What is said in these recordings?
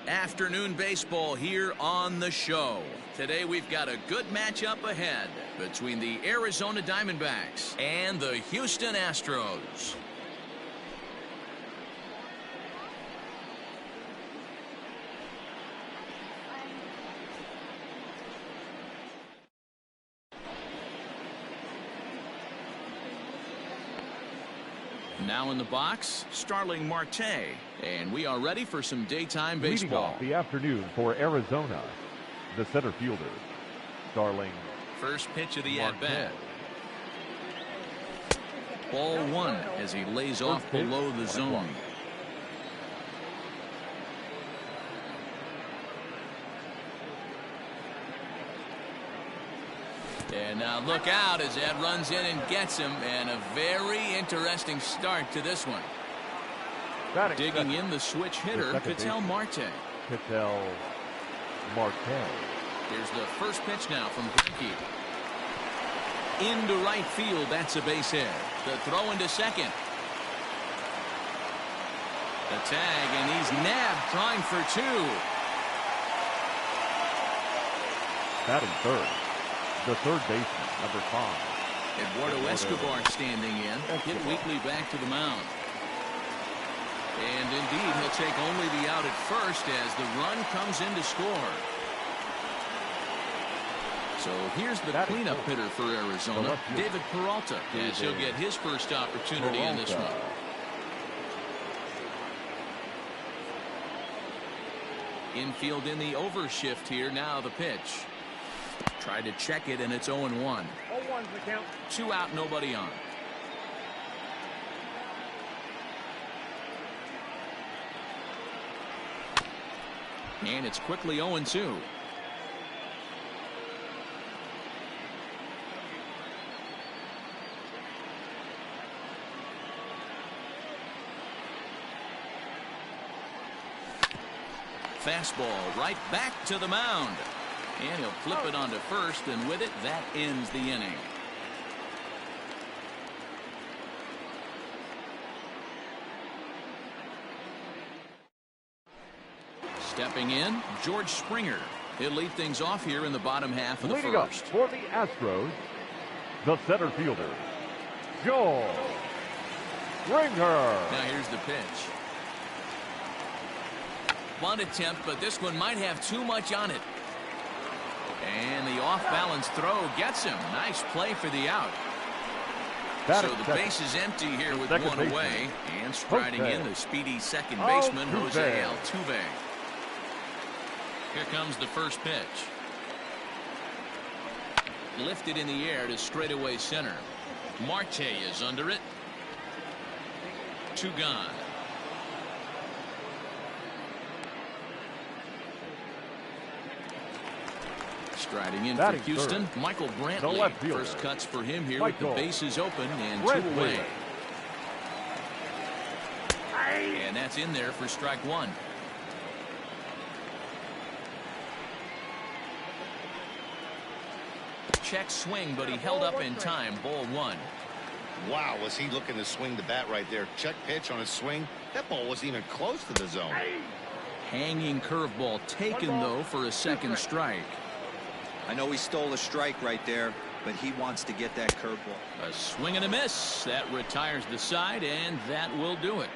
Afternoon baseball here on the show. Today we've got a good matchup ahead between the Arizona Diamondbacks and the Houston Astros. Now in the box, Starling Marte, and we are ready for some daytime baseball. Leading off the afternoon for Arizona, the center fielder, Starling. First pitch of the at-bat. Ball one as he lays off below the zone. And now look out as that runs in and gets him, and a very interesting start to this one. Digging in the switch hitter, Ketel Marte. Ketel Marte. Here's the first pitch now from Greinke. Into right field, that's a base hit. The throw into second. The tag, and he's nabbed, trying for two. Batting third. The third baseman, number 5. Eduardo Escobar standing in. Hit weakly back to the mound. And indeed, he'll take only the out at first as the run comes in to score. So here's the cleanup hitter for Arizona, David Peralta, as he'll get his first opportunity in this one. Infield in the overshift here. Now the pitch. Tried to check it, and it's 0-1. 0-1's the count. 2 out, nobody on. And it's quickly 0-2. Fastball right back to the mound. And he'll flip it onto first, and with it, that ends the inning. Stepping in, George Springer. He'll lead things off here in the bottom half of the Leading first. up for the Astros, the center fielder, George Springer. Now here's the pitch. One attempt, but this one might have too much on it. And the off-balance throw gets him. Nice play for the out. So the base is empty here with one away. And striding in the speedy second baseman, Jose Altuve. Here comes the first pitch. Lifted in the air to straightaway center. Marte is under it. 2 gone. Striding in for Houston, Michael Brantley. First cuts for him here with the bases open and 2 away. And that's in there for strike 1. Check swing, but he held up in time. Ball 1. Wow, was he looking to swing the bat right there. Check pitch on a swing. That ball wasn't even close to the zone. Hanging curveball taken, though, for a second strike. I know he stole a strike right there, but he wants to get that curveball. A swing and a miss. That retires the side, and that will do it.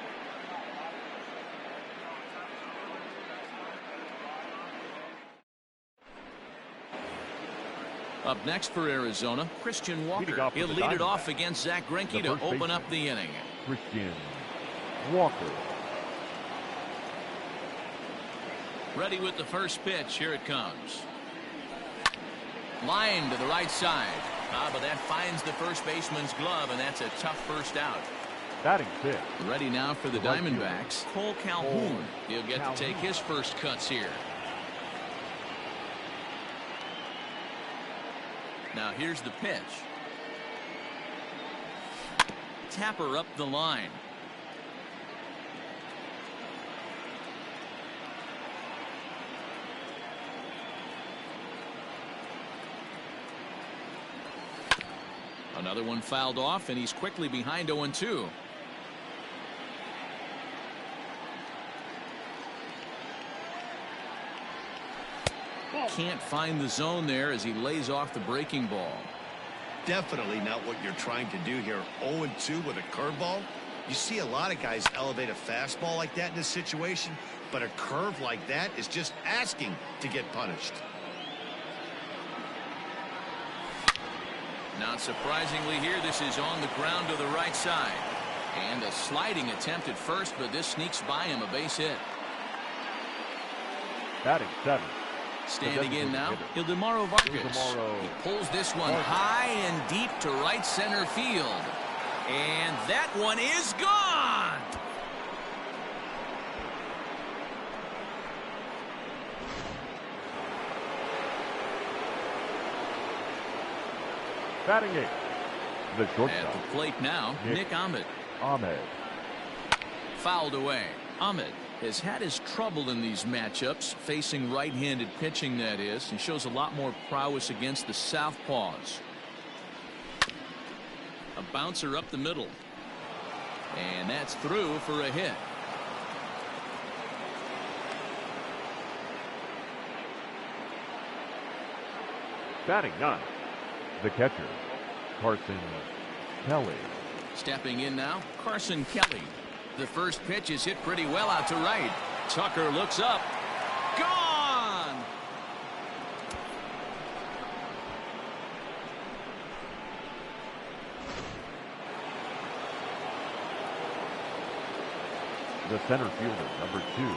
Up next for Arizona, Christian Walker. He'll lead it off against Zach Greinke to open up the inning. Christian Walker. Ready with the first pitch. Here it comes. Line to the right side. But that finds the first baseman's glove, and that's a tough first out. Batting 5th. Ready now for the Diamondbacks, Cole Calhoun. He'll get to take his first cuts here. Now here's the pitch. Tapper up the line. Another one fouled off, and he's quickly behind 0-2. can't find the zone there as he lays off the breaking ball. Definitely not what you're trying to do here. 0-2 with a curveball. You see a lot of guys elevate a fastball like that in this situation, but a curve like that is just asking to get punished. Not surprisingly here, this is on the ground to the right side. And a sliding attempt at first, but this sneaks by him, a base hit. Batting 7. Standing in now, Ildemaro Vargas. He pulls this one high and deep to right center field. And that one is gone! Batting 8. The shortstop. At the plate now, Nick Ahmed. Fouled away. Ahmed has had his trouble in these matchups, facing right-handed pitching, that is, and shows a lot more prowess against the southpaws. A bouncer up the middle. And that's through for a hit. Batting 9. The catcher, Carson Kelly. Stepping in now, Carson Kelly. The first pitch is hit pretty well out to right. Tucker looks up. Gone! The center fielder, number 2.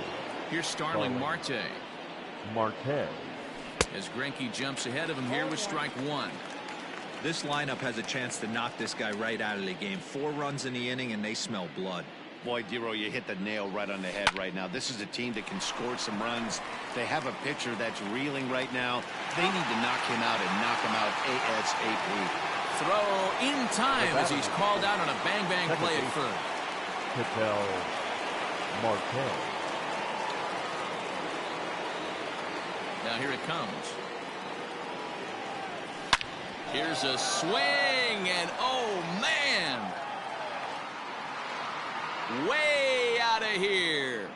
Here's Starling Marte. As Greinke jumps ahead of him here with strike 1. This lineup has a chance to knock this guy right out of the game. 4 runs in the inning, and they smell blood. Boy, Dero, you hit the nail right on the head right now. This is a team that can score some runs. They have a pitcher that's reeling right now. They need to knock him out and knock him out ASAP. Throw in time as he's called out on a bang-bang play at first. Ketel Marte. Now here it comes. Here's a swing, and oh man! Way out of here.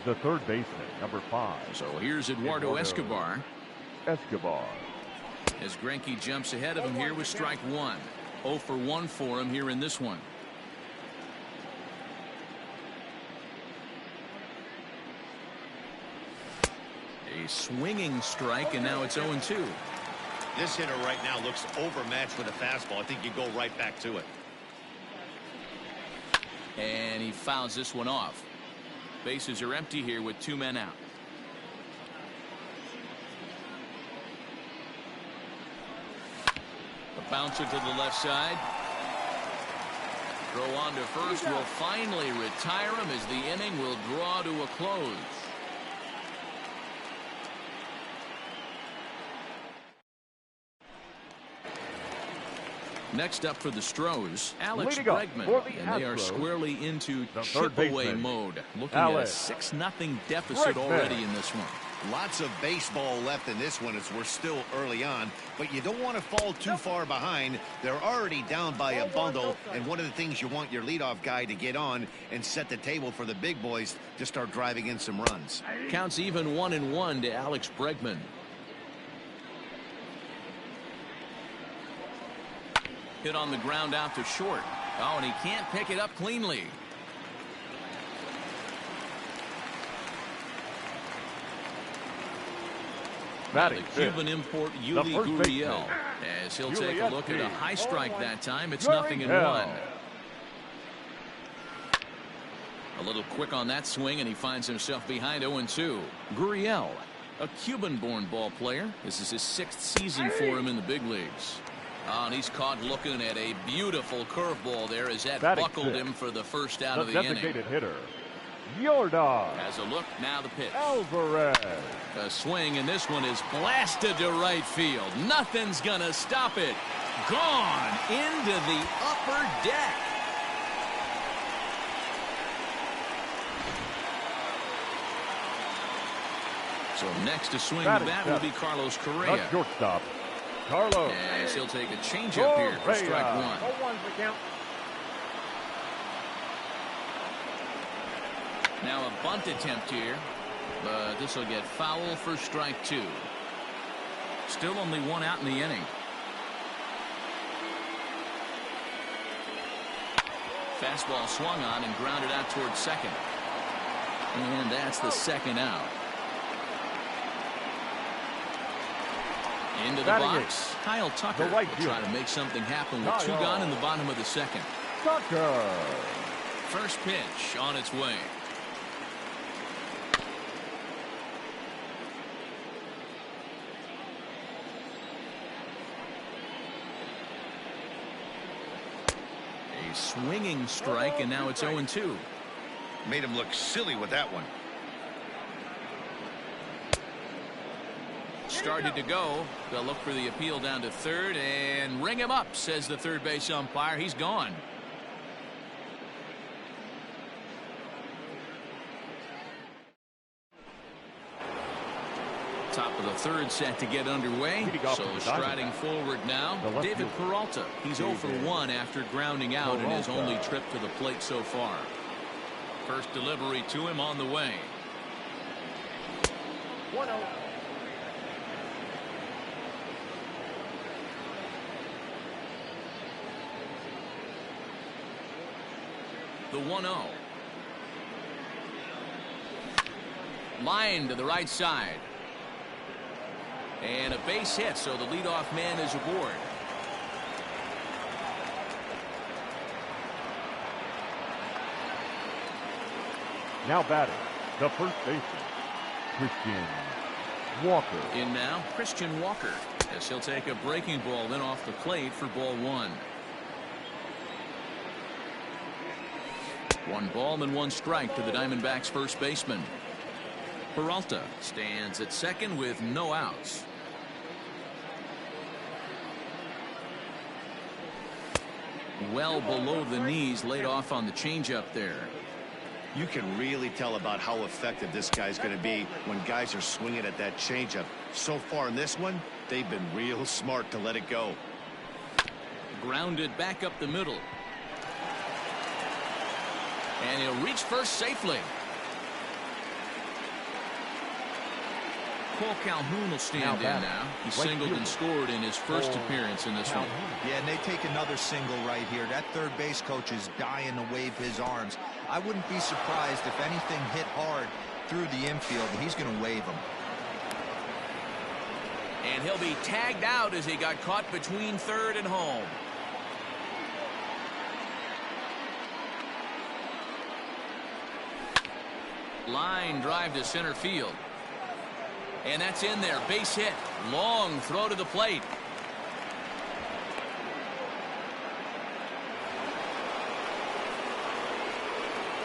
The third baseman, number 5. So here's Eduardo Escobar. As Greinke jumps ahead of him here with strike 1. 0 for 1 for him here in this one. A swinging strike, and now it's 0-2. This hitter right now looks overmatched with a fastball. I think you go right back to it. And he fouls this one off. Bases are empty here with 2 men out. A bouncer to the left side. Throw on to first will finally retire him as the inning will draw to a close. Next up for the Stros, Alex Bregman, and they are squarely into chip-away mode. Looking at a 6-0 deficit already in this one. Lots of baseball left in this one as we're still early on, but you don't want to fall too far behind. They're already down by a bundle, and one of the things you want your leadoff guy to get on and set the table for the big boys to start driving in some runs. Counts even 1-1 to Alex Bregman. Hit on the ground out to short. Oh, and he can't pick it up cleanly. The Cuban import Yuli Gurriel, as he'll take a look at a high strike that time. It's 0-1. A little quick on that swing, and he finds himself behind 0-2. Gurriel, a Cuban-born ball player. This is his 6th season for him in the big leagues. Oh, and he's caught looking at a beautiful curveball there as that buckled him for the first out of the inning. Hitter, Yordan. Has a look, now the pitch. Alvarez. A swing, and this one is blasted to right field. Nothing's gonna stop it. Gone into the upper deck. So next to swing the bat will be Carlos Correa. Shortstop, Carlos. Yes, he'll take a changeup here for strike one. 0-1's the count. Now a bunt attempt here, but this will get foul for strike two. Still only one out in the inning. Fastball swung on and grounded out towards second. And that's the second out. Into the box, Kyle Tucker will try to make something happen with two gone in the bottom of the second. Tucker. First pitch on its way. A swinging strike, and now it's 0-2. Made him look silly with that one. Started to go. They'll look for the appeal down to third and ring him up, says the third base umpire. He's gone. Top of the third set to get underway. So striding forward now, David Peralta. He's 0 for 1 after grounding out in his only trip to the plate so far. First delivery to him on the way. 1-0. The 1-0. Line to the right side. And a base hit, so the leadoff man is aboard. Now batting, the first baseman, Christian Walker. In now, Christian Walker, as he'll take a breaking ball then off the plate for ball one. 1 ball and 1 strike to the Diamondbacks first baseman. Peralta stands at second with no outs. Well below the knees, laid off on the changeup there. You can really tell about how effective this guy's going to be when guys are swinging at that changeup. So far in this one, they've been real smart to let it go. Grounded back up the middle. And he'll reach first safely. Cole Calhoun will stand in now. He singled and scored in his first appearance in this one. Yeah, and they take another single right here. That third base coach is dying to wave his arms. I wouldn't be surprised if anything hit hard through the infield. He's going to wave them. And he'll be tagged out as he got caught between third and home. Line drive to center field. And that's in there. Base hit. Long throw to the plate.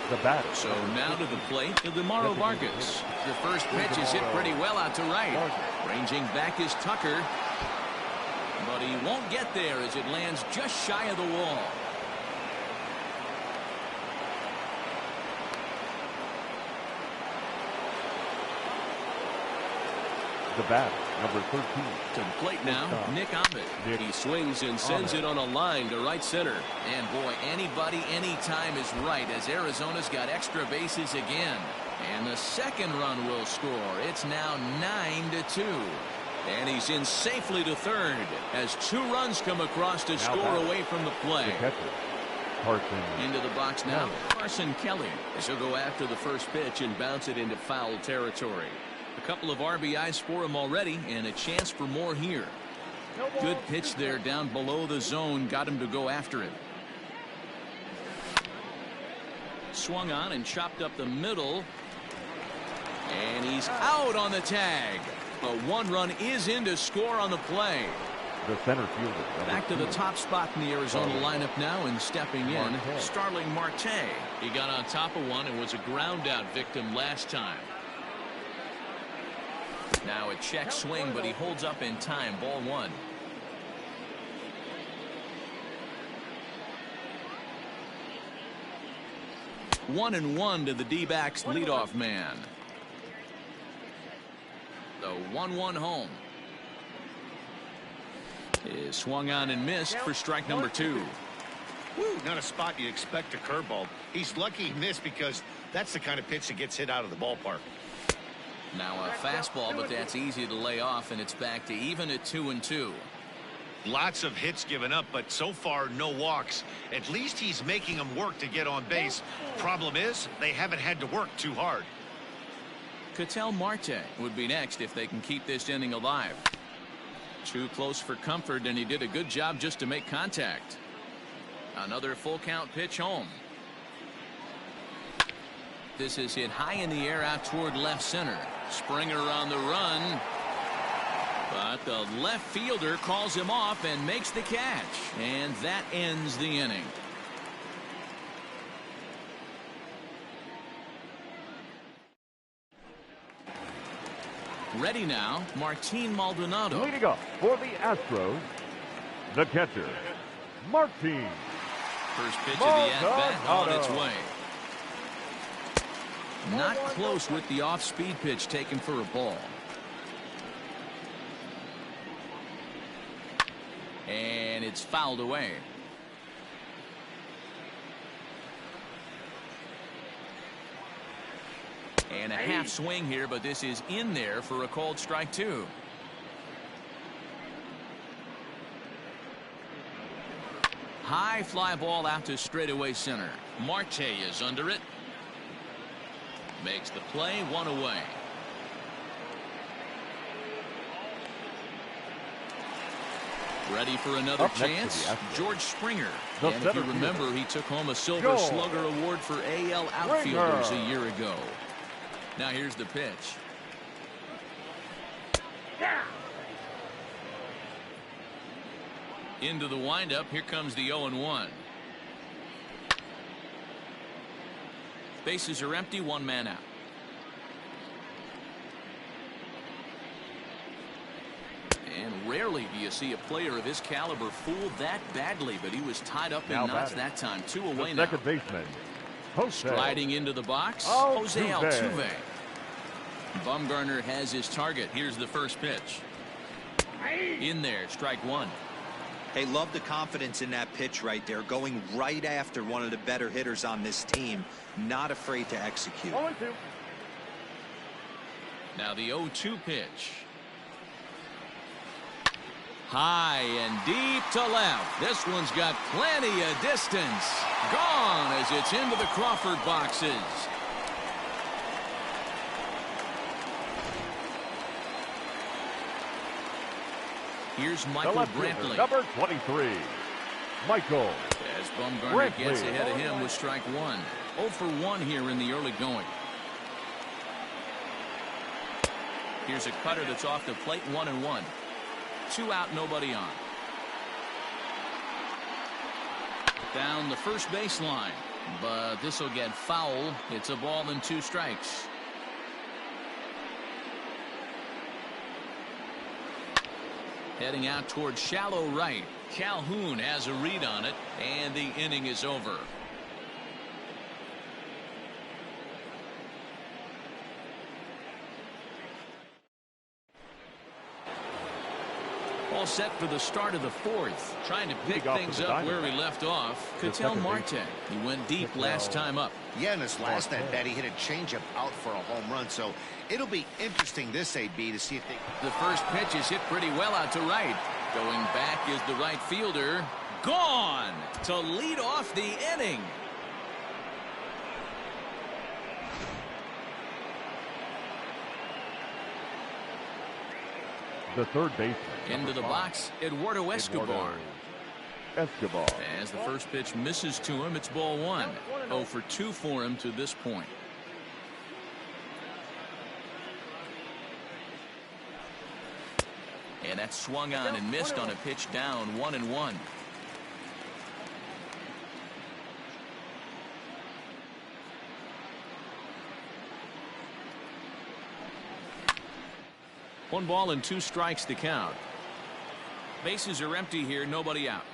The batter. So now to the plate, Ildemaro Vargas. The first pitch is hit pretty well out to right. Ranging back is Tucker. But he won't get there as it lands just shy of the wall. The bat, number 13. To the plate now, Nick Abbott. He swings and sends it on a line to right center. And boy, anybody, anytime is right as Arizona's got extra bases again. And the second run will score. It's now 9-2. And he's in safely to third as 2 runs come across to score away from the play. Into the box now, Carson Kelly. He'll go after the first pitch and bounce it into foul territory. A couple of RBIs for him already and a chance for more here. Good pitch there down below the zone, got him to go after it. Swung on and chopped up the middle. And he's out on the tag. A 1 run is in to score on the play. The center fielder. Back to the top spot in the Arizona lineup now and stepping in, Starling Marte. He got on top of one and was a ground out victim last time. Now a check swing, but he holds up in time. Ball 1. One and one to the D-backs leadoff man. The 1-1 home. Is swung on and missed for strike number 2. Woo, not a spot you'd expect a curveball. He's lucky he missed because that's the kind of pitch that gets hit out of the ballpark. Now a fastball, but that's easy to lay off, and it's back to even at 2-2. Lots of hits given up, but so far no walks. At least he's making them work to get on base. Problem is, they haven't had to work too hard. Ketel Marte would be next if they can keep this inning alive. Too close for comfort, and he did a good job just to make contact. Another full count pitch home. This is hit high in the air out toward left center. Springer on the run. But the left fielder calls him off and makes the catch. And that ends the inning. Ready now, Martin Maldonado. Leading up for the Astros, the catcher, Martin. First pitch of the at-bat on its way. Not close with the off-speed pitch taken for a ball. And it's fouled away. And a half swing here, but this is in there for a called strike 2. High fly ball out to straightaway center. Marte is under it. Makes the play, 1 away. Ready for another chance. George Springer. And if you remember, he took home a Silver Slugger Award for AL outfielders a year ago. Now here's the pitch. Into the windup. Here comes the 0-1. Bases are empty, 1 man out. And rarely do you see a player of his caliber fooled that badly, but he was tied up in knots that time. 2 away now. Second baseman, Jose. Striding into the box, Jose Altuve. Bumgarner has his target. Here's the first pitch. In there, strike 1. Hey, love the confidence in that pitch right there, going right after one of the better hitters on this team, not afraid to execute. Now the 0-2 pitch. High and deep to left. This one's got plenty of distance. Gone as it's into the Crawford boxes. Here's Michael Brantley. Number 23, Michael. As Bumgarner gets ahead of him with strike 1. 0 for 1 here in the early going. Here's a cutter that's off the plate, 1-1. 2 out, nobody on. Down the first baseline, but this will get foul. It's a ball and 2 strikes. Heading out towards shallow right. Calhoun has a read on it, and the inning is over. All set for the start of the 4th. Trying to pick things up where we left off. Ketel Marte. He went deep last time up. Yeah, in his last at bat, he hit a changeup out for a home run. So it'll be interesting this AB to see if they. The first pitch is hit pretty well out to right. Going back is the right fielder. Gone to lead off the inning. The third baseman. Into the box, Eduardo Escobar. As the first pitch misses to him, it's ball 1. 0 for 2 for him to this point. And that's swung on and missed on a pitch down, 1-1. One ball and 2 strikes to count. Bases are empty here, nobody out.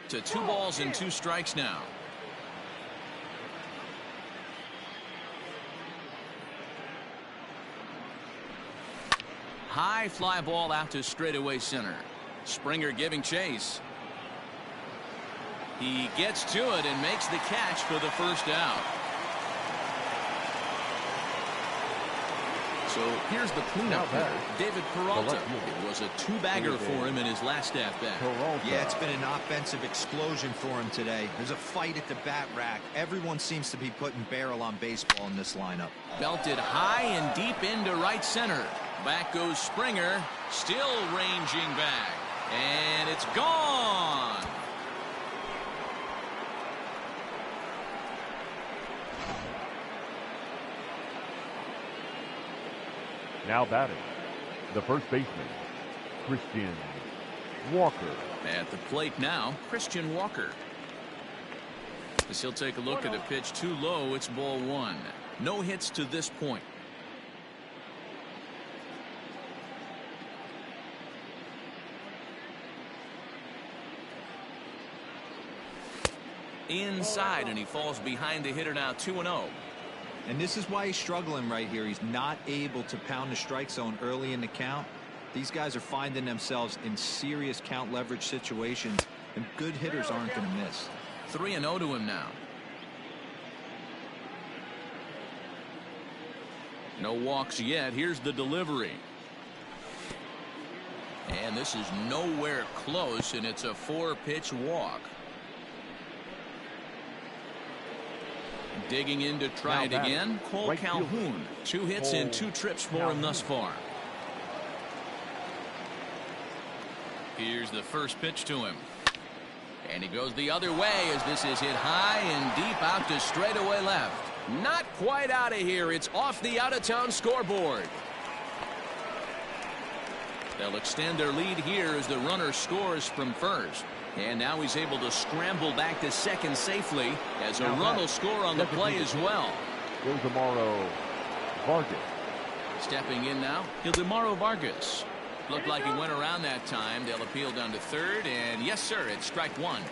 To 2 balls and 2 strikes now. High fly ball out to straightaway center. Springer giving chase. He gets to it and makes the catch for the first out. So here's the cleanup hitter, David Peralta. It was a two-bagger for him in his last at-bat. Yeah, it's been an offensive explosion for him today. There's a fight at the bat rack. Everyone seems to be putting barrel on baseball in this lineup. Belted high and deep into right center. Back goes Springer, still ranging back. And it's gone. Now batting, the first baseman, Christian Walker. At the plate now, Christian Walker. As he'll take a look at a pitch too low, it's ball one. No hits to this point. Inside, and he falls behind the hitter now 2-0. And this is why he's struggling right here. He's not able to pound the strike zone early in the count. These guys are finding themselves in serious count leverage situations, and good hitters aren't going to miss. 3-0 to him now. No walks yet. Here's the delivery. And this is nowhere close, and it's a 4-pitch walk. Digging in to try it again, Cole Calhoun. 2 hits and 2 trips for him thus far. Here's the first pitch to him. And he goes the other way as this is hit high and deep out to straightaway left. Not quite out of here. It's off the out-of-town scoreboard. They'll extend their lead here as the runner scores from first. And now he's able to scramble back to second safely as a run will score on the play as well. Ildemaro Vargas. Stepping in now, Ildemaro Vargas. Looked like he went around that time. They'll appeal down to third, and yes, sir, it's strike one.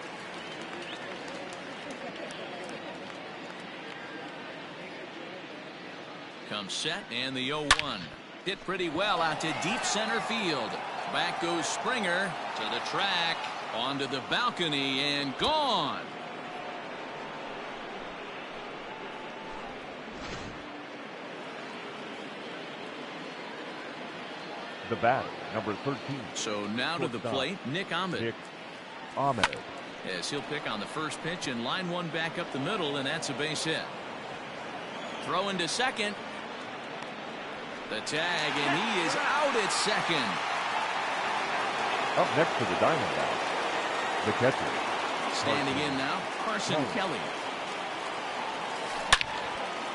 Comes set, and the 0-1. Hit pretty well out to deep center field. Back goes Springer to the track. Onto the balcony and gone. The batter, number 13. So now to the plate, Nick Ahmed. As he'll pick on the first pitch and line one back up the middle, and that's a base hit. Throw into second. The tag, and he is out at second. Up next to the Diamondbacks, the catcher. Standing in now, Carson Kelly.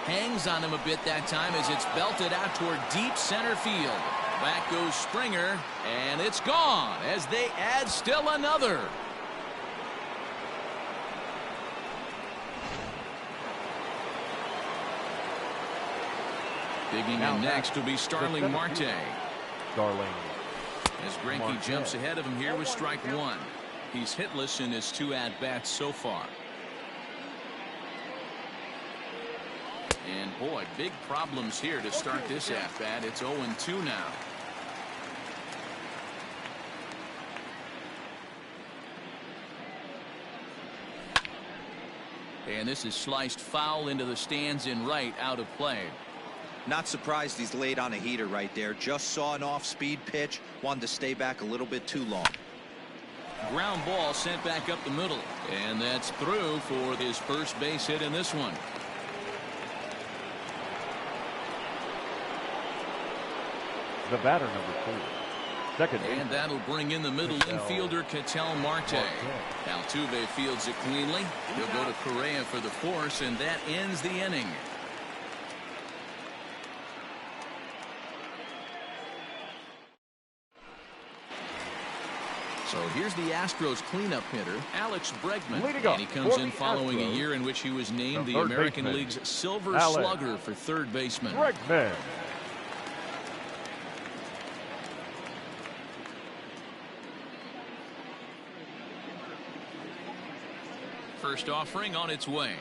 Hangs on him a bit that time as it's belted out toward deep center field. Back goes Springer, and it's gone as they add still another. Digging in next will be Starling Marte. Starling. As Greinke jumps ahead of him here with strike one. He's hitless in his 2 at-bats so far. And boy, big problems here to start this at-bat. It's 0-2 now. And this is sliced foul into the stands in right, out of play. Not surprised he's laid on a heater right there. Just saw an off-speed pitch. Wanted to stay back a little bit too long. Ground ball sent back up the middle. And that's through for his first base hit in this one. The batter, number 4. Second. And that'll bring in the middle infielder, Ketel Marte. Altuve fields it cleanly. He'll go to Correa for the force, and that ends the inning. So here's the Astros cleanup hitter, Alex Bregman. And he comes in following a year in which he was named the American League's Silver Slugger for third baseman. Bregman. First offering on its way.